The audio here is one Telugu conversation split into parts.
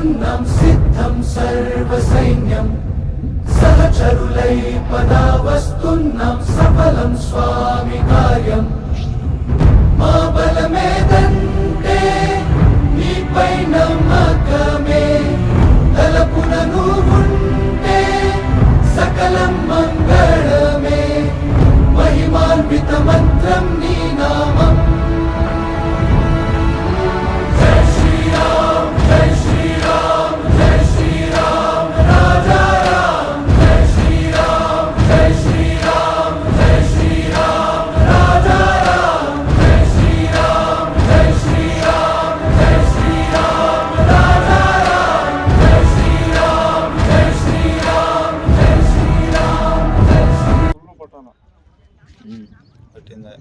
వస్తున్నం సిద్ధం సర్వసైన్యం సహచరులై పదా వస్తున్నం సఫలం స్వామి కార్యం మా బలమేదంటే నీపై నమ్మకమే తలపున నువ్వుంటే సకలం మంగళమే మహిమాన్విత మంత్రం నీ నామం జై శ్రీరామ్ జై శ్రీరామ్ జై శ్రీరామ్ రాజా రామ్ జై శ్రీరామ్ జై శ్రీరామ్ జై శ్రీరామ్ రాజా రామ్ జై శ్రీరామ్ జై శ్రీరామ్ జై శ్రీరామ్ రాజా రామ్ జై శ్రీరామ్ జై శ్రీరామ్ జై శ్రీరామ్ జై శ్రీరామ్ పట్టిందా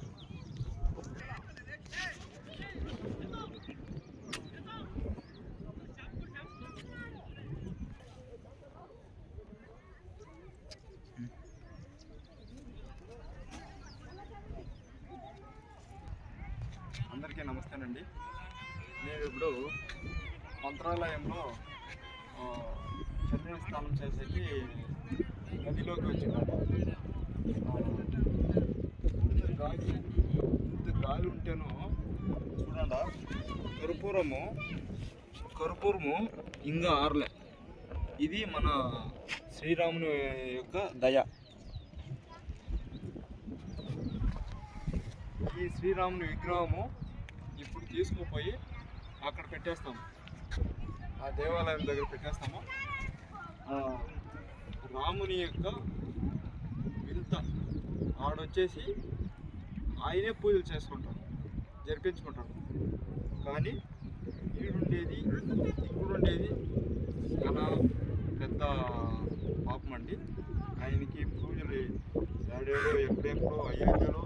అందరికీ నమస్తేనండి. నేను ఇప్పుడు మంత్రాలయంలో చంద్రుని స్నానం చేసేకి నదిలోకి వచ్చినాను. ఇంత గాలి ఉంటేనో చూడండి, కర్పూరము ఇంకా ఆరలే. ఇది మన శ్రీరాముని యొక్క దయ. ఈ శ్రీరాముని విగ్రహము ఇప్పుడు తీసుకుపోయి అక్కడ పెట్టేస్తాము, ఆ దేవాలయం దగ్గర పెట్టేస్తాము. రాముని యొక్క వింత ఆడొచ్చేసి ఆయనే పూజలు చేసుకుంటాడు, జరిపించుకుంటాడు. కానీ ఈడుండేది ఇప్పుడుండేది చాలా పెద్ద పాపం అండి. ఆయనకి పూజలు ఏడేడో ఎక్కడెక్కడో అయోధ్యలో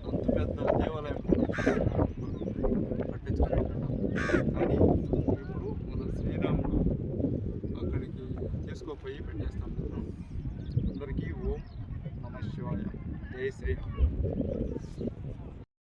అంత పెద్ద దేవాలయం పట్టించుకుంటాడు. కానీ ఇప్పుడు మన శ్రీరాముడు అక్కడికి తీసుకుపోయి పెట్టేస్తాం. అందరికీ ఓం నమ శివాయ, జై శ్రీరామ్.